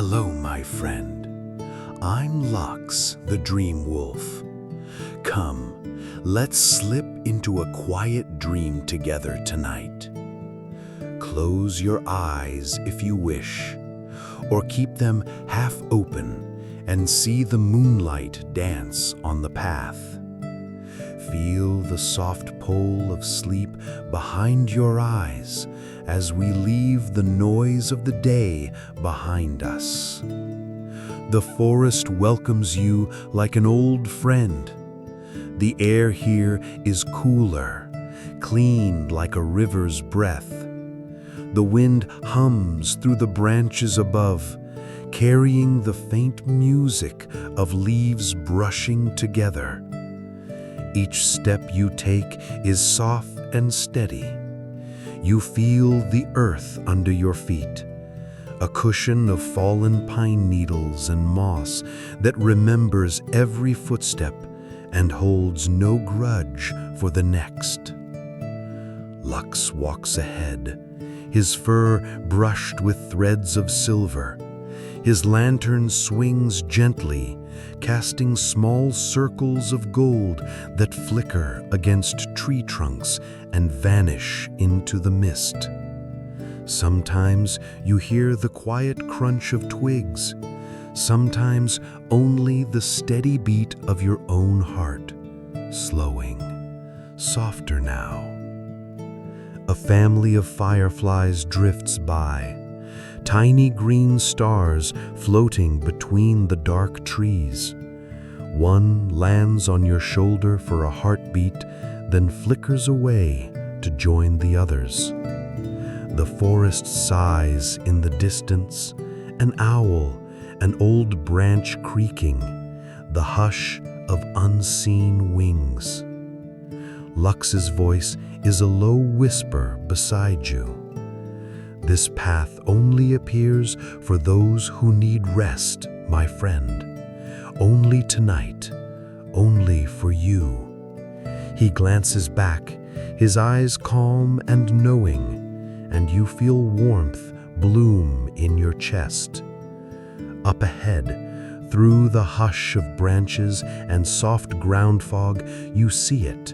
Hello, my friend. I'm Lux, the Dream Wolf. Come, let's slip into a quiet dream together tonight. Close your eyes if you wish, or keep them half open and see the moonlight dance on the path. Feel the soft pull of sleep behind your eyes as we leave the noise of the day behind us. The forest welcomes you like an old friend. The air here is cooler, clean like a river's breath. The wind hums through the branches above, carrying the faint music of leaves brushing together. Each step you take is soft and steady. You feel the earth under your feet, a cushion of fallen pine needles and moss that remembers every footstep and holds no grudge for the next. Lux walks ahead, his fur brushed with threads of silver. His lantern swings gently, casting small circles of gold that flicker against tree trunks and vanish into the mist. Sometimes you hear the quiet crunch of twigs, sometimes only the steady beat of your own heart, slowing, softer now. A family of fireflies drifts by, tiny green stars floating between the dark trees. One lands on your shoulder for a heartbeat, then flickers away to join the others. The forest sighs in the distance, an owl, an old branch creaking, the hush of unseen wings. Lux's voice is a low whisper beside you. This path only appears for those who need rest, my friend. Only tonight, only for you. He glances back, his eyes calm and knowing, and you feel warmth bloom in your chest. Up ahead, through the hush of branches and soft ground fog, you see it,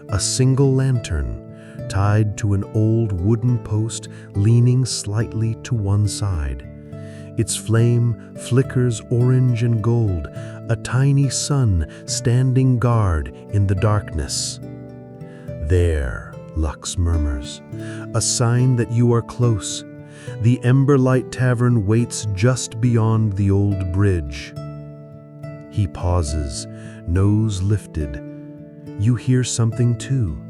a single lantern, tied to an old wooden post leaning slightly to one side. Its flame flickers orange and gold, a tiny sun standing guard in the darkness. There, Lux murmurs, a sign that you are close. The Emberlight Tavern waits just beyond the old bridge. He pauses, nose lifted. You hear something too.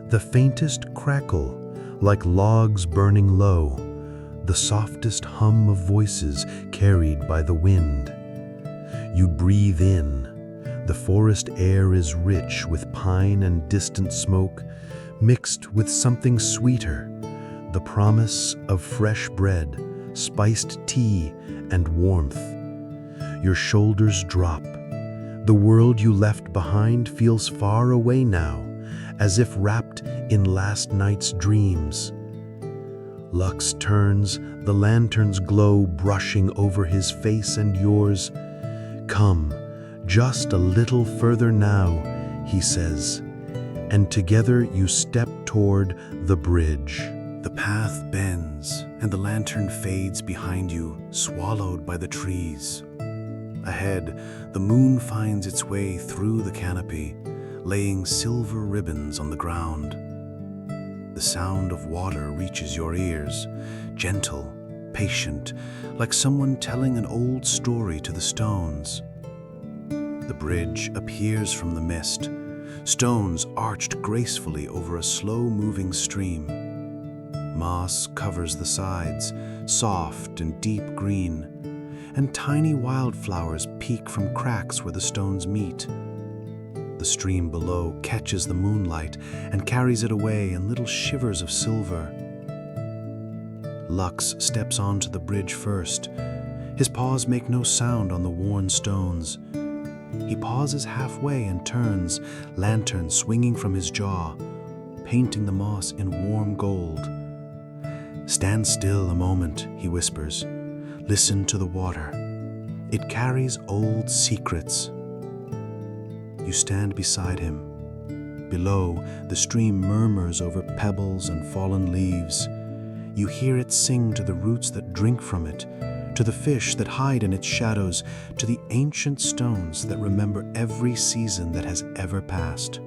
The faintest crackle, like logs burning low, the softest hum of voices carried by the wind. You breathe in. The forest air is rich with pine and distant smoke, mixed with something sweeter, the promise of fresh bread, spiced tea, and warmth. Your shoulders drop. The world you left behind feels far away now, as if wrapped in last night's dreams. Lux turns, the lantern's glow brushing over his face and yours. Come, just a little further now, he says, and together you step toward the bridge. The path bends, and the lantern fades behind you, swallowed by the trees. Ahead, the moon finds its way through the canopy, laying silver ribbons on the ground. The sound of water reaches your ears, gentle, patient, like someone telling an old story to the stones. The bridge appears from the mist, stones arched gracefully over a slow-moving stream. Moss covers the sides, soft and deep green, and tiny wildflowers peek from cracks where the stones meet. The stream below catches the moonlight and carries it away in little shivers of silver. Lux steps onto the bridge first. His paws make no sound on the worn stones. He pauses halfway and turns, lantern swinging from his jaw, painting the moss in warm gold. "Stand still a moment," he whispers. Listen to the water. It carries old secrets. You stand beside him. Below, the stream murmurs over pebbles and fallen leaves. You hear it sing to the roots that drink from it, to the fish that hide in its shadows, to the ancient stones that remember every season that has ever passed.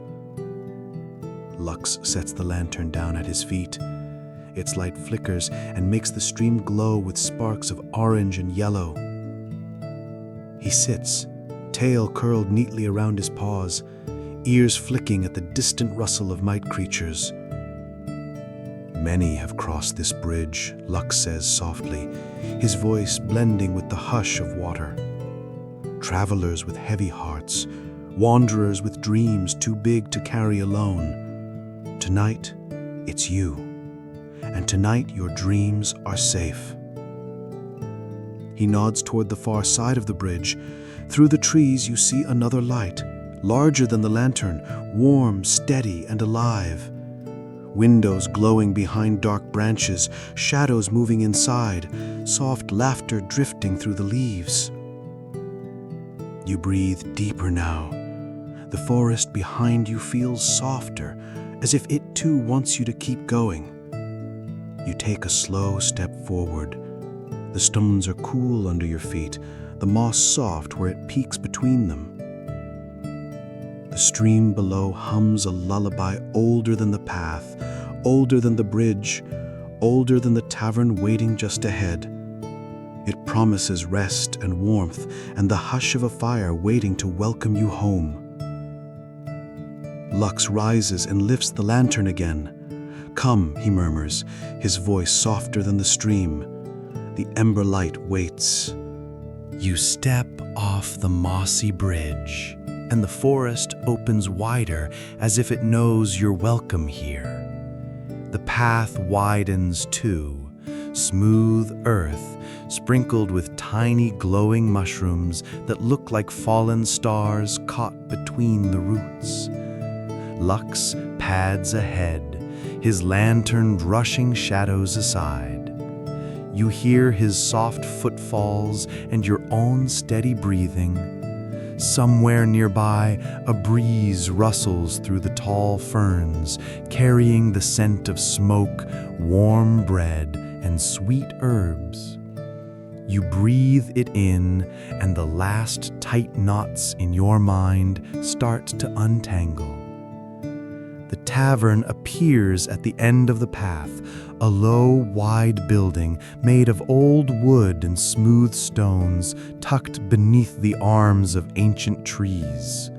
Lux sets the lantern down at his feet. Its light flickers and makes the stream glow with sparks of orange and yellow. He sits, tail curled neatly around his paws, ears flicking at the distant rustle of night creatures. Many have crossed this bridge, Lux says softly, his voice blending with the hush of water. Travelers with heavy hearts, wanderers with dreams too big to carry alone. Tonight, it's you. And tonight your dreams are safe. He nods toward the far side of the bridge. Through the trees you see another light, larger than the lantern, warm, steady, and alive. Windows glowing behind dark branches, shadows moving inside, soft laughter drifting through the leaves. You breathe deeper now. The forest behind you feels softer, as if it too wants you to keep going. You take a slow step forward. The stones are cool under your feet, the moss soft where it peeks between them. The stream below hums a lullaby older than the path, older than the bridge, older than the tavern waiting just ahead. It promises rest and warmth and the hush of a fire waiting to welcome you home. Lux rises and lifts the lantern again. "Come," he murmurs, his voice softer than the stream. The ember light waits. You step off the mossy bridge, and the forest opens wider as if it knows you're welcome here. The path widens too, smooth earth sprinkled with tiny glowing mushrooms that look like fallen stars caught between the roots. Lux pads ahead, his lantern brushing shadows aside. You hear his soft footfalls and your own steady breathing. Somewhere nearby, a breeze rustles through the tall ferns, carrying the scent of smoke, warm bread, and sweet herbs. You breathe it in, and the last tight knots in your mind start to untangle. The tavern appears at the end of the path, a low, wide building made of old wood and smooth stones tucked beneath the arms of ancient trees.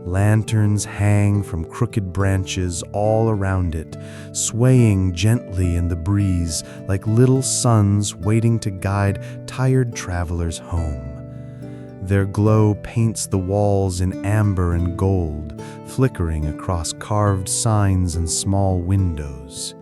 Lanterns hang from crooked branches all around it, swaying gently in the breeze like little suns waiting to guide tired travelers home. Their glow paints the walls in amber and gold, flickering across carved signs and small windows.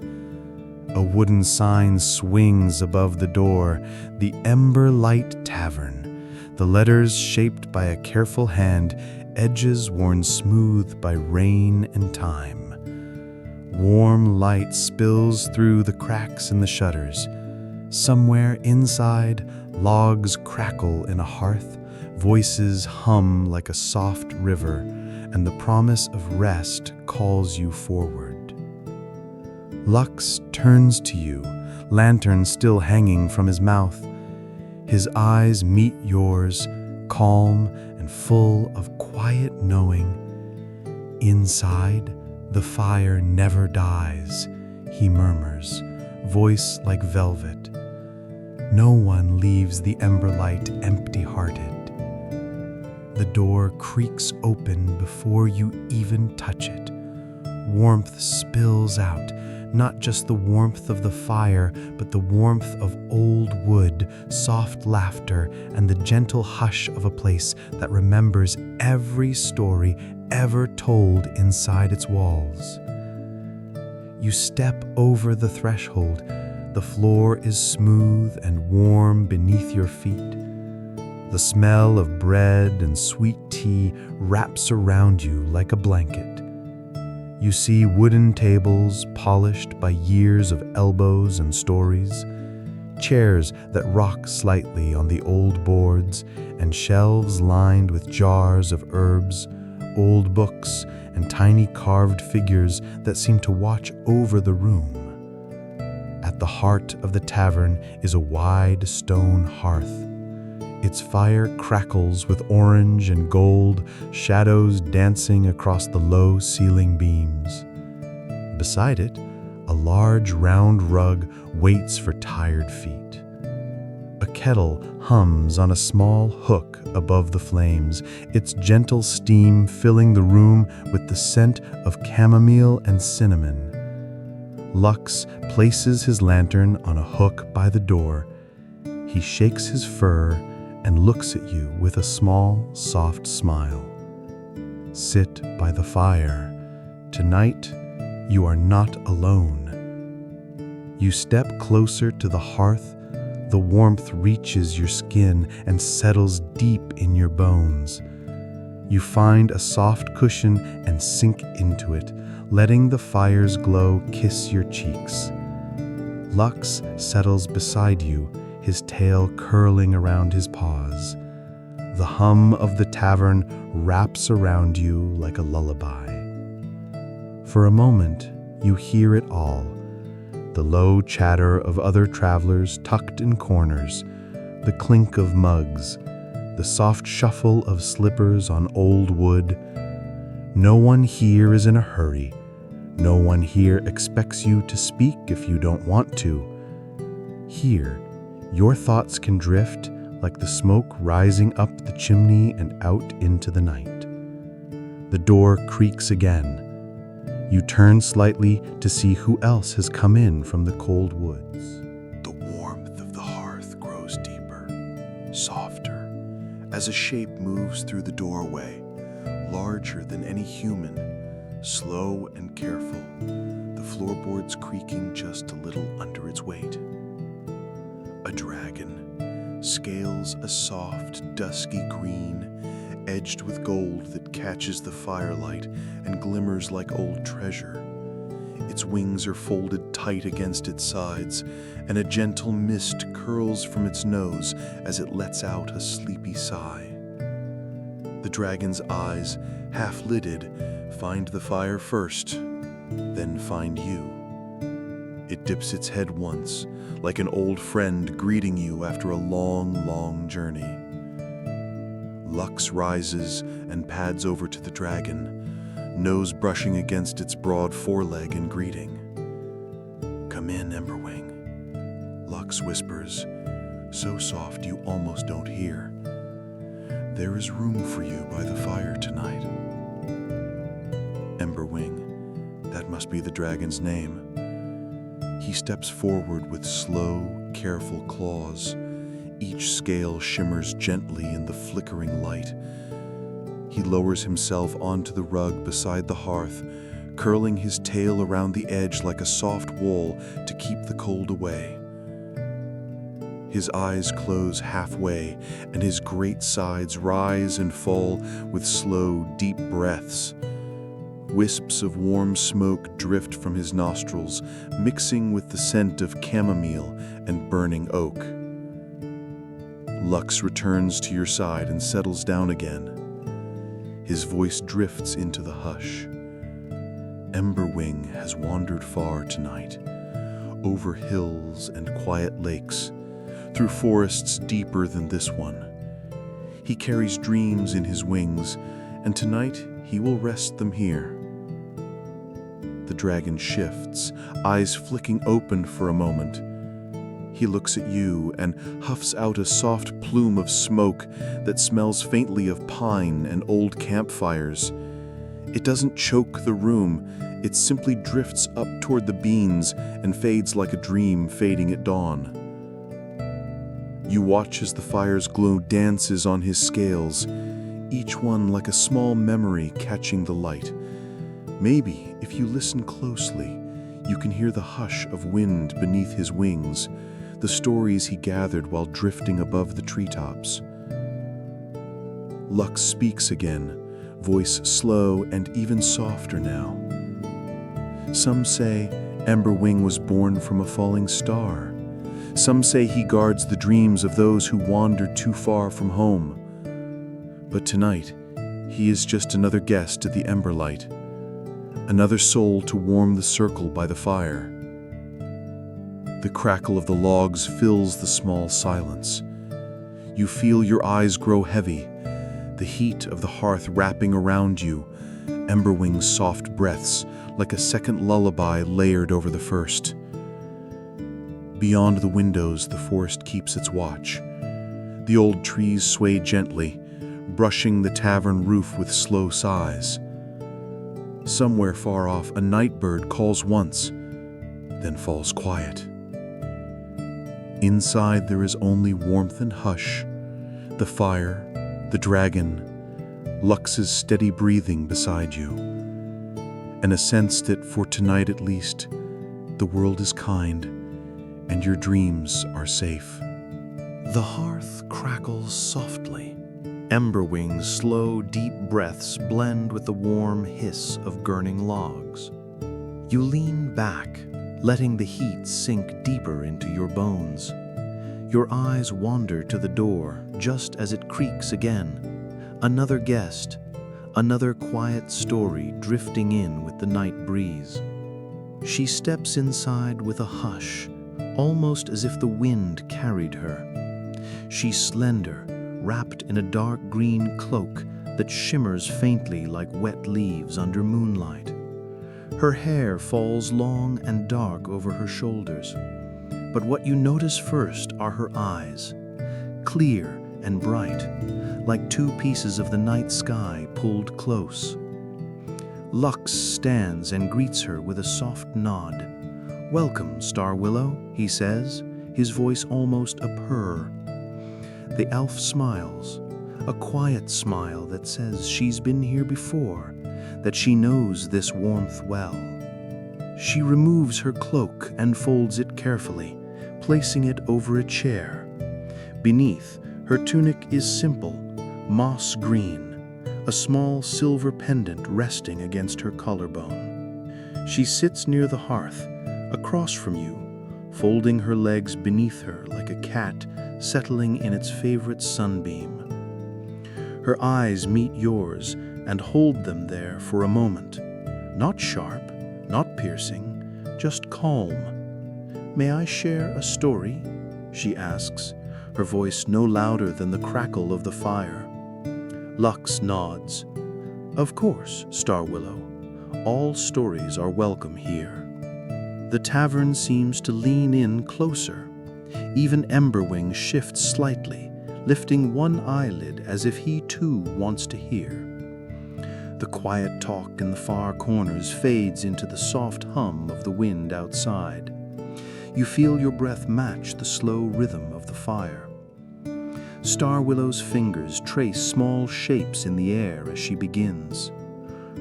A wooden sign swings above the door, the Ember Light Tavern, the letters shaped by a careful hand, edges worn smooth by rain and time. Warm light spills through the cracks in the shutters. Somewhere inside, logs crackle in a hearth, voices hum like a soft river, and the promise of rest calls you forward. Lux turns to you, lantern still hanging from his mouth. His eyes meet yours, calm and full of quiet knowing. Inside, the fire never dies, he murmurs, voice like velvet. No one leaves the ember light empty-hearted. The door creaks open before you even touch it. Warmth spills out, not just the warmth of the fire, but the warmth of old wood, soft laughter, and the gentle hush of a place that remembers every story ever told inside its walls. You step over the threshold. The floor is smooth and warm beneath your feet. The smell of bread and sweet tea wraps around you like a blanket. You see wooden tables polished by years of elbows and stories, chairs that rock slightly on the old boards, and shelves lined with jars of herbs, old books, and tiny carved figures that seem to watch over the room. At the heart of the tavern is a wide stone hearth. Its fire crackles with orange and gold, shadows dancing across the low ceiling beams. Beside it, a large round rug waits for tired feet. A kettle hums on a small hook above the flames, its gentle steam filling the room with the scent of chamomile and cinnamon. Lux places his lantern on a hook by the door. He shakes his fur and looks at you with a small, soft smile. Sit by the fire. Tonight, you are not alone. You step closer to the hearth. The warmth reaches your skin and settles deep in your bones. You find a soft cushion and sink into it, letting the fire's glow kiss your cheeks. Lux settles beside you, his tail curling around his paws. The hum of the tavern wraps around you like a lullaby. For a moment, you hear it all. The low chatter of other travelers tucked in corners, the clink of mugs, the soft shuffle of slippers on old wood. No one here is in a hurry. No one here expects you to speak if you don't want to. Here, your thoughts can drift like the smoke rising up the chimney and out into the night. The door creaks again. You turn slightly to see who else has come in from the cold woods. The warmth of the hearth grows deeper, softer, as a shape moves through the doorway, larger than any human, slow and careful, the floorboards creaking just a little under its weight. A dragon, scales a soft, dusky green, edged with gold that catches the firelight and glimmers like old treasure. Its wings are folded tight against its sides, and a gentle mist curls from its nose as it lets out a sleepy sigh. The dragon's eyes, half-lidded, find the fire first, then find you. It dips its head once, like an old friend greeting you after a long, long journey. Lux rises and pads over to the dragon, nose brushing against its broad foreleg in greeting. "Come in, Emberwing," Lux whispers, so soft you almost don't hear. "There is room for you by the fire tonight." Emberwing, that must be the dragon's name. He steps forward with slow, careful claws. Each scale shimmers gently in the flickering light. He lowers himself onto the rug beside the hearth, curling his tail around the edge like a soft wall to keep the cold away. His eyes close halfway, and his great sides rise and fall with slow, deep breaths. Wisps of warm smoke drift from his nostrils, mixing with the scent of chamomile and burning oak. Lux returns to your side and settles down again. His voice drifts into the hush. Emberwing has wandered far tonight, over hills and quiet lakes, through forests deeper than this one. He carries dreams in his wings, and tonight he will rest them here. The dragon shifts, eyes flicking open for a moment. He looks at you and huffs out a soft plume of smoke that smells faintly of pine and old campfires. It doesn't choke the room, it simply drifts up toward the beans and fades like a dream fading at dawn. You watch as the fire's glow dances on his scales, each one like a small memory catching the light. Maybe, if you listen closely, you can hear the hush of wind beneath his wings, the stories he gathered while drifting above the treetops. Lux speaks again, voice slow and even softer now. Some say Emberwing was born from a falling star. Some say he guards the dreams of those who wander too far from home. But tonight, he is just another guest at the ember light, another soul to warm the circle by the fire. The crackle of the logs fills the small silence. You feel your eyes grow heavy, the heat of the hearth wrapping around you, Emberwing's soft breaths like a second lullaby layered over the first. Beyond the windows, the forest keeps its watch. The old trees sway gently, brushing the tavern roof with slow sighs. Somewhere far off, a night bird calls once, then falls quiet. Inside there is only warmth and hush, the fire, the dragon, Lux's steady breathing beside you, and a sense that for tonight at least, the world is kind and your dreams are safe. The hearth crackles softly. Emberwing's slow, deep breaths blend with the warm hiss of burning logs. You lean back, letting the heat sink deeper into your bones. Your eyes wander to the door just as it creaks again. Another guest, another quiet story drifting in with the night breeze. She steps inside with a hush, almost as if the wind carried her. She's slender, wrapped in a dark green cloak that shimmers faintly like wet leaves under moonlight. Her hair falls long and dark over her shoulders. But what you notice first are her eyes, clear and bright, like two pieces of the night sky pulled close. Lux stands and greets her with a soft nod. "Welcome, Star Willow," he says, his voice almost a purr. The elf smiles, a quiet smile that says she's been here before, that she knows this warmth well. She removes her cloak and folds it carefully, placing it over a chair. Beneath, her tunic is simple, moss green, a small silver pendant resting against her collarbone. She sits near the hearth, across from you, folding her legs beneath her like a cat settling in its favorite sunbeam. Her eyes meet yours and hold them there for a moment. Not sharp, not piercing, just calm. "May I share a story?" she asks, her voice no louder than the crackle of the fire. Lux nods. "Of course, Star Willow. All stories are welcome here." The tavern seems to lean in closer. Even Emberwing shifts slightly, lifting one eyelid as if he too wants to hear. The quiet talk in the far corners fades into the soft hum of the wind outside. You feel your breath match the slow rhythm of the fire. Star Willow's fingers trace small shapes in the air as she begins.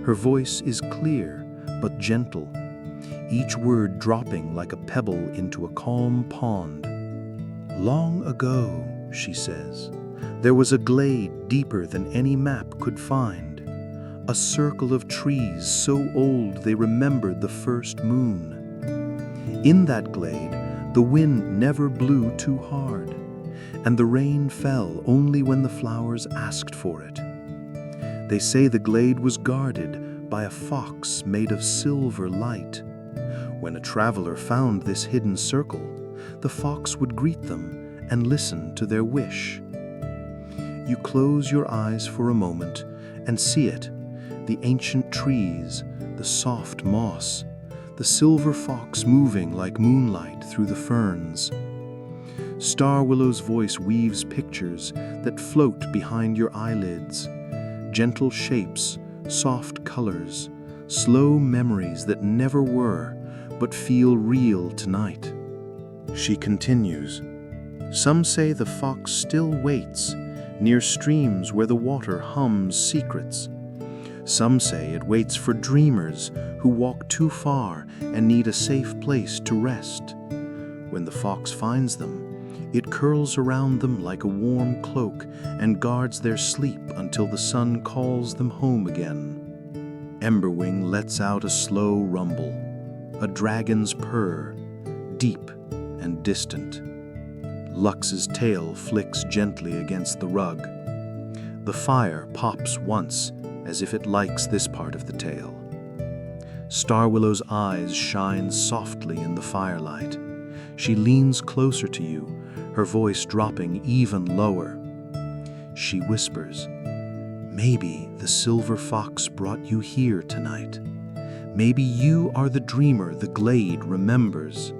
Her voice is clear but gentle, each word dropping like a pebble into a calm pond. "Long ago," she says, "there was a glade deeper than any map could find, a circle of trees so old they remembered the first moon. In that glade, the wind never blew too hard, and the rain fell only when the flowers asked for it. They say the glade was guarded by a fox made of silver light. When a traveler found this hidden circle, the fox would greet them and listen to their wish." You close your eyes for a moment and see it, the ancient trees, the soft moss, the silver fox moving like moonlight through the ferns. Star Willow's voice weaves pictures that float behind your eyelids, gentle shapes, soft colors, slow memories that never were but feel real tonight. She continues, "Some say the fox still waits near streams where the water hums secrets. Some say it waits for dreamers who walk too far and need a safe place to rest. When the fox finds them, it curls around them like a warm cloak and guards their sleep until the sun calls them home again." Emberwing lets out a slow rumble, a dragon's purr, deep and distant. Lux's tail flicks gently against the rug. The fire pops once, as if it likes this part of the tale. Starwillow's eyes shine softly in the firelight. She leans closer to you, her voice dropping even lower. She whispers, "Maybe the silver fox brought you here tonight. Maybe you are the dreamer the glade remembers."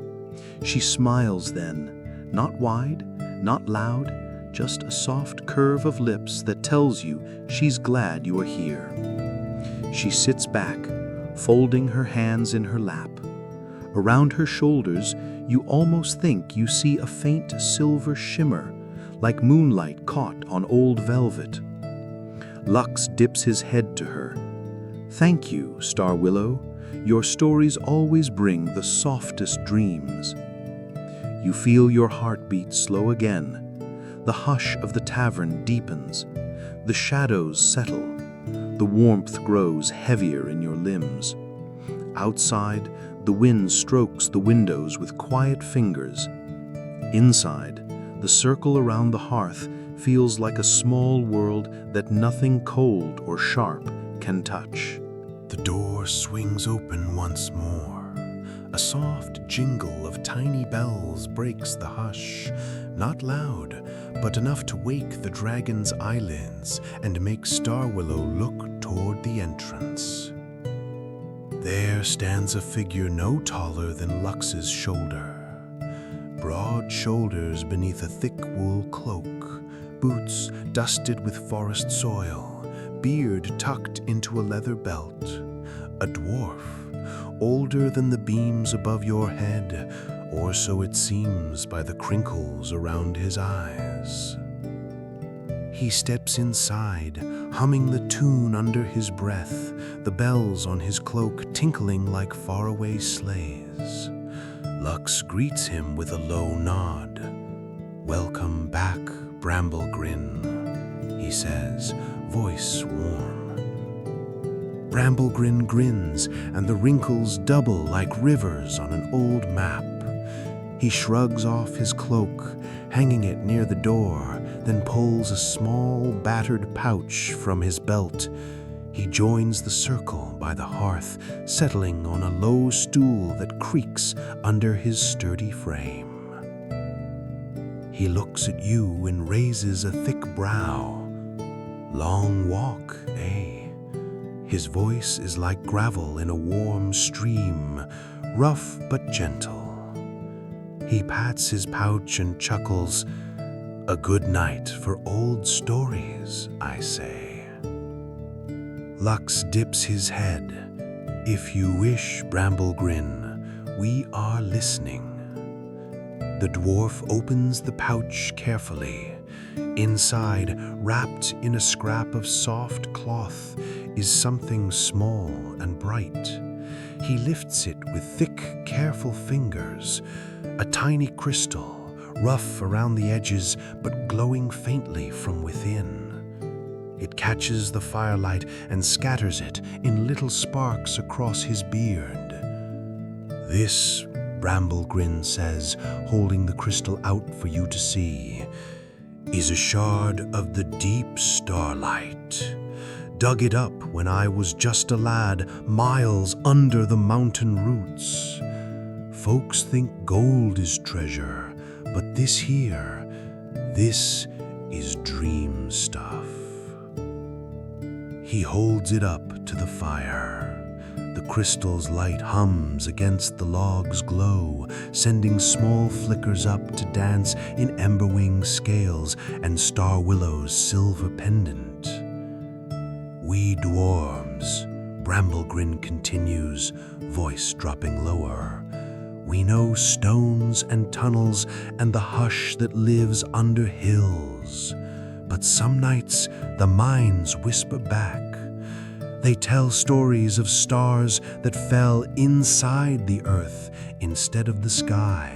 She smiles then, not wide, not loud, just a soft curve of lips that tells you she's glad you are here. She sits back, folding her hands in her lap. Around her shoulders, you almost think you see a faint silver shimmer, like moonlight caught on old velvet. Lux dips his head to her. "Thank you, Starwillow. Your stories always bring the softest dreams." You feel your heartbeat slow again. The hush of the tavern deepens. The shadows settle. The warmth grows heavier in your limbs. Outside, the wind strokes the windows with quiet fingers. Inside, the circle around the hearth feels like a small world that nothing cold or sharp can touch. The door swings open once more. A soft jingle of tiny bells breaks the hush, not loud, but enough to wake the dragon's eyelids and make Starwillow look toward the entrance. There stands a figure no taller than Lux's shoulder. Broad shoulders beneath a thick wool cloak, boots dusted with forest soil, beard tucked into a leather belt. A dwarf, older than the beams above your head, or so it seems by the crinkles around his eyes. He steps inside, humming the tune under his breath, the bells on his cloak tinkling like faraway sleighs. Lux greets him with a low nod. "Welcome back, Bramblegrin," he says, voice warm. Bramblegrin grins, and the wrinkles double like rivers on an old map. He shrugs off his cloak, hanging it near the door, then pulls a small, battered pouch from his belt. He joins the circle by the hearth, settling on a low stool that creaks under his sturdy frame. He looks at you and raises a thick brow. "Long walk, eh?" His voice is like gravel in a warm stream, rough but gentle. He pats his pouch and chuckles. "A good night for old stories, I say." Lux dips his head. "If you wish, Bramblegrin, we are listening." The dwarf opens the pouch carefully. Inside, wrapped in a scrap of soft cloth, is something small and bright. He lifts it with thick, careful fingers, a tiny crystal, rough around the edges but glowing faintly from within. It catches the firelight and scatters it in little sparks across his beard. "This," Bramblegrin says, holding the crystal out for you to see, "is a shard of the deep starlight. Dug it up when I was just a lad, miles under the mountain roots. Folks think gold is treasure, but this here, this is dream stuff." He holds it up to the fire. The crystal's light hums against the log's glow, sending small flickers up to dance in Emberwing's scales and Starwillow's silver pendant. "We dwarves," Bramblegrin continues, voice dropping lower, "we know stones and tunnels and the hush that lives under hills. But some nights the minds whisper back. They tell stories of stars that fell inside the earth instead of the sky.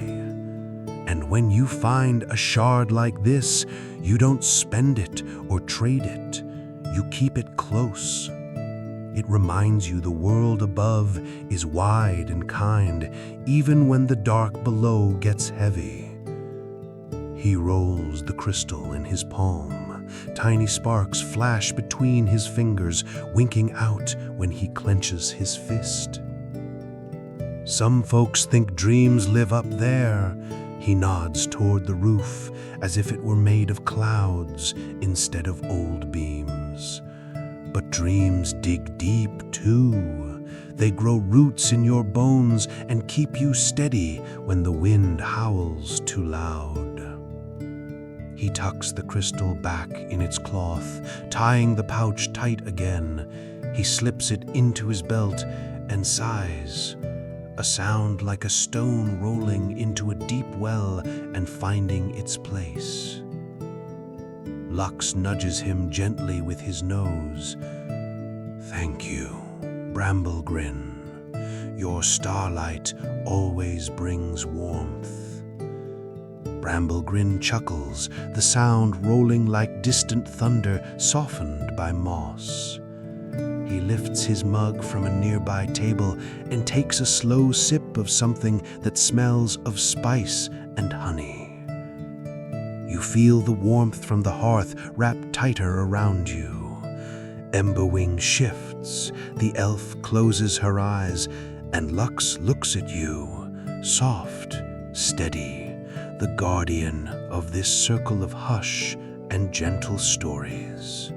And when you find a shard like this, you don't spend it or trade it. You keep it close. It reminds you the world above is wide and kind, even when the dark below gets heavy." He rolls the crystal in his palm. Tiny sparks flash between his fingers, winking out when he clenches his fist. Some folks think dreams live up there. He nods toward the roof, as if it were made of clouds instead of old beams. But dreams dig deep too. They grow roots in your bones and keep you steady when the wind howls too loud. He tucks the crystal back in its cloth, tying the pouch tight again. He slips it into his belt and sighs, a sound like a stone rolling into a deep well and finding its place. Lux nudges him gently with his nose. "Thank you, Bramble-Grin. Your starlight always brings warmth." Bramble-Grin chuckles, the sound rolling like distant thunder softened by moss. He lifts his mug from a nearby table and takes a slow sip of something that smells of spice and honey. You feel the warmth from the hearth wrap tighter around you. Emberwing shifts, the elf closes her eyes, and Lux looks at you, soft, steady, the guardian of this circle of hush and gentle stories.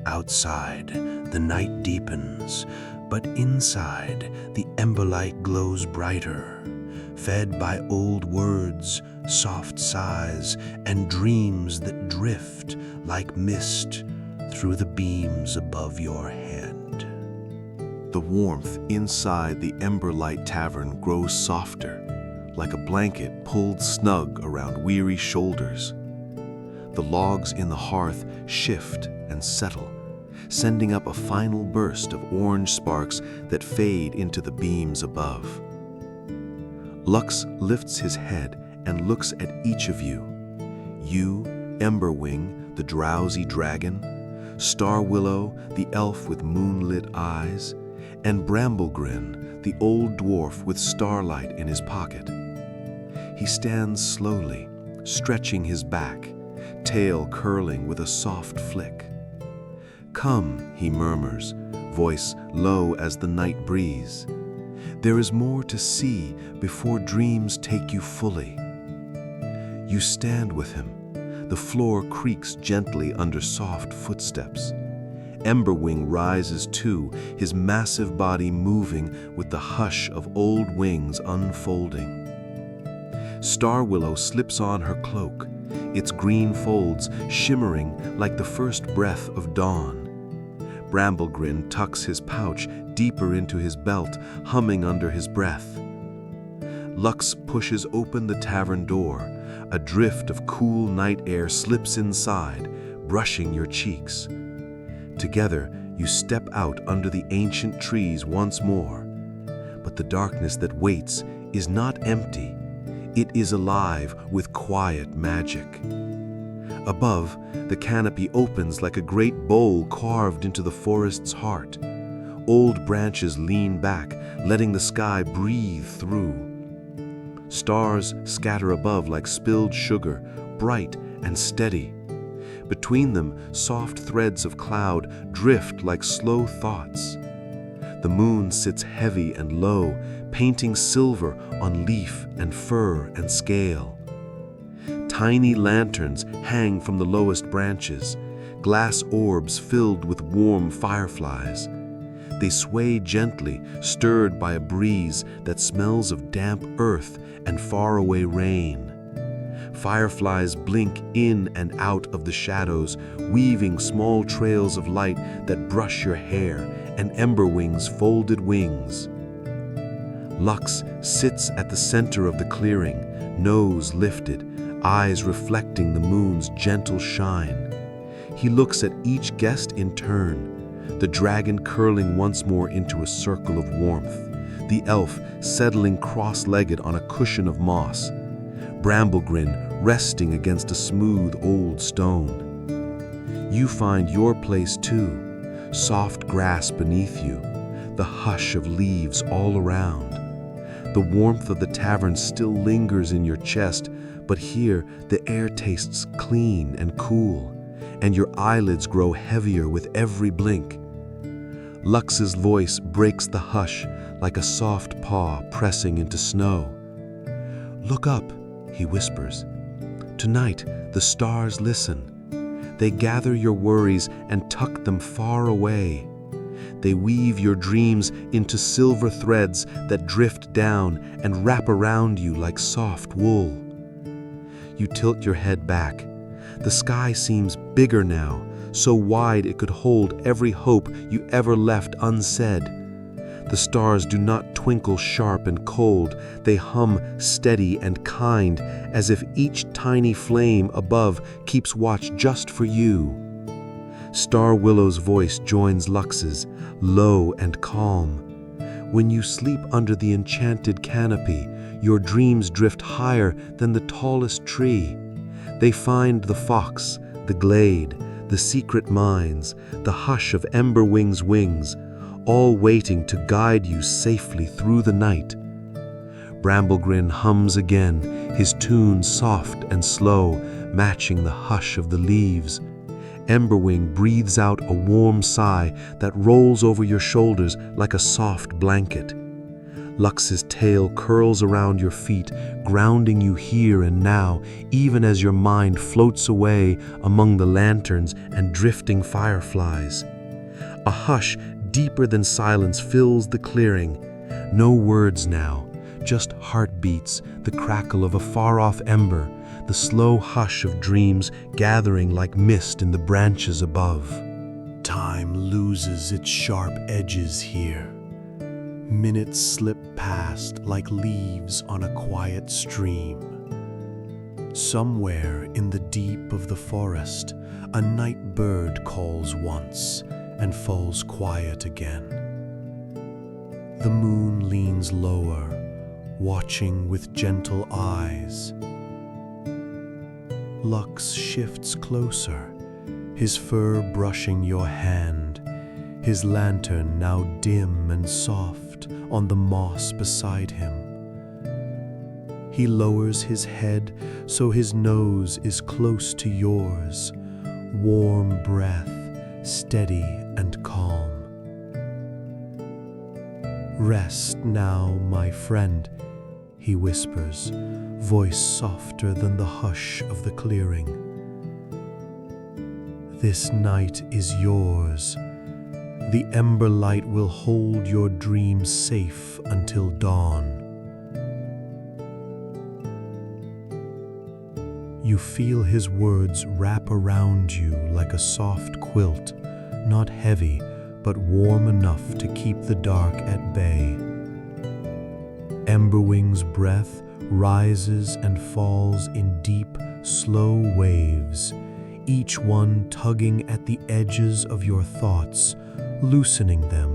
Outside, the night deepens, but inside, the emberlight glows brighter, fed by old words, soft sighs, and dreams that drift like mist through the beams above your head. The warmth inside the Emberlight Tavern grows softer, like a blanket pulled snug around weary shoulders. The logs in the hearth shift and settle, sending up a final burst of orange sparks that fade into the beams above. Lux lifts his head and looks at each of you. You, Emberwing, the drowsy dragon, Starwillow, the elf with moonlit eyes, and Bramble-Grin, the old dwarf with starlight in his pocket. He stands slowly, stretching his back, tail curling with a soft flick. "Come," he murmurs, voice low as the night breeze. "There is more to see before dreams take you fully." You stand with him. The floor creaks gently under soft footsteps. Emberwing rises too, his massive body moving with the hush of old wings unfolding. Starwillow slips on her cloak, its green folds shimmering like the first breath of dawn. Bramble-Grin tucks his pouch deeper into his belt, humming under his breath. Lux pushes open the tavern door. A drift of cool night air slips inside, brushing your cheeks. Together, you step out under the ancient trees once more. But the darkness that waits is not empty. It is alive with quiet magic. Above, the canopy opens like a great bowl carved into the forest's heart. Old branches lean back, letting the sky breathe through. Stars scatter above like spilled sugar, bright and steady. Between them, soft threads of cloud drift like slow thoughts. The moon sits heavy and low, painting silver on leaf and fur and scale. Tiny lanterns hang from the lowest branches, glass orbs filled with warm fireflies. They sway gently, stirred by a breeze that smells of damp earth and faraway rain. Fireflies blink in and out of the shadows, weaving small trails of light that brush your hair and Emberwing's folded wings. Lux sits at the center of the clearing, nose lifted, eyes reflecting the moon's gentle shine. He looks at each guest in turn, the dragon curling once more into a circle of warmth, the elf settling cross-legged on a cushion of moss, Bramble-Grin resting against a smooth old stone. You find your place too, soft grass beneath you, the hush of leaves all around. The warmth of the tavern still lingers in your chest, But here, the air tastes clean and cool, and your eyelids grow heavier with every blink. Lux's voice breaks the hush like a soft paw pressing into snow. "Look up," he whispers. "Tonight, the stars listen. They gather your worries and tuck them far away. They weave your dreams into silver threads that drift down and wrap around you like soft wool." You tilt your head back. The sky seems bigger now, so wide it could hold every hope you ever left unsaid. The stars do not twinkle sharp and cold, they hum steady and kind, as if each tiny flame above keeps watch just for you. Star Willow's voice joins Lux's, low and calm. When you sleep under the enchanted canopy, your dreams drift higher than the tallest tree. They find the fox, the glade, the secret mines, the hush of Emberwing's wings, all waiting to guide you safely through the night. Bramblegrin hums again, his tune soft and slow, matching the hush of the leaves. Emberwing breathes out a warm sigh that rolls over your shoulders like a soft blanket. Lux's tail curls around your feet, grounding you here and now, even as your mind floats away among the lanterns and drifting fireflies. A hush deeper than silence fills the clearing. No words now, just heartbeats, the crackle of a far-off ember, the slow hush of dreams gathering like mist in the branches above. Time loses its sharp edges here. Minutes slip past like leaves on a quiet stream. Somewhere in the deep of the forest, a night bird calls once and falls quiet again. The moon leans lower, watching with gentle eyes. Lux shifts closer, his fur brushing your hand, his lantern now dim and soft on the moss beside him. He lowers his head so his nose is close to yours, warm breath, steady and calm. "Rest now, my friend," he whispers, voice softer than the hush of the clearing. "This night is yours. The ember light will hold your dreams safe until dawn." You feel his words wrap around you like a soft quilt, not heavy, but warm enough to keep the dark at bay. Emberwing's breath rises and falls in deep, slow waves, each one tugging at the edges of your thoughts, loosening them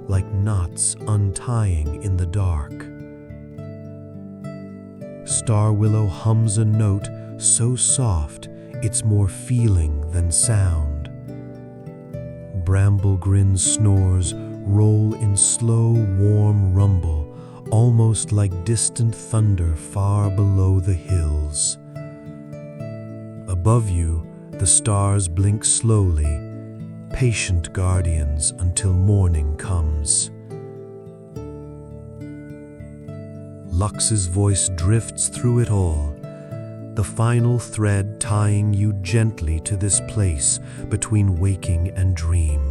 like knots untying in the dark. Starwillow hums a note so soft it's more feeling than sound. Bramblegrin's snores roll in slow, warm rumble, almost like distant thunder far below the hills. Above you, the stars blink slowly, patient guardians until morning comes. Lux's voice drifts through it all, the final thread tying you gently to this place between waking and dream.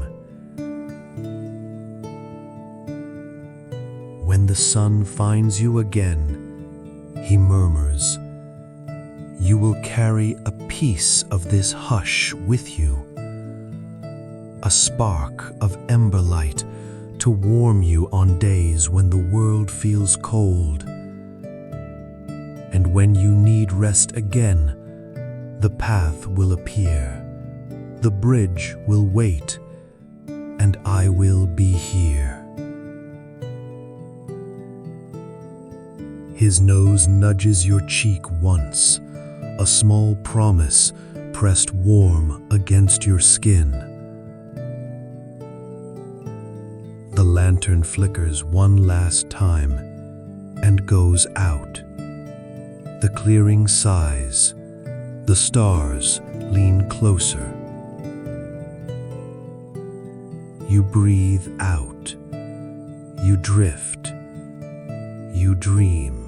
When the sun finds you again, he murmurs, "You will carry a piece of this hush with you, a spark of ember light to warm you on days when the world feels cold. And when you need rest again, the path will appear, the bridge will wait, and I will be here." His nose nudges your cheek once, a small promise pressed warm against your skin. The lantern flickers one last time and goes out. The clearing sighs. The stars lean closer. You breathe out. You drift. You dream.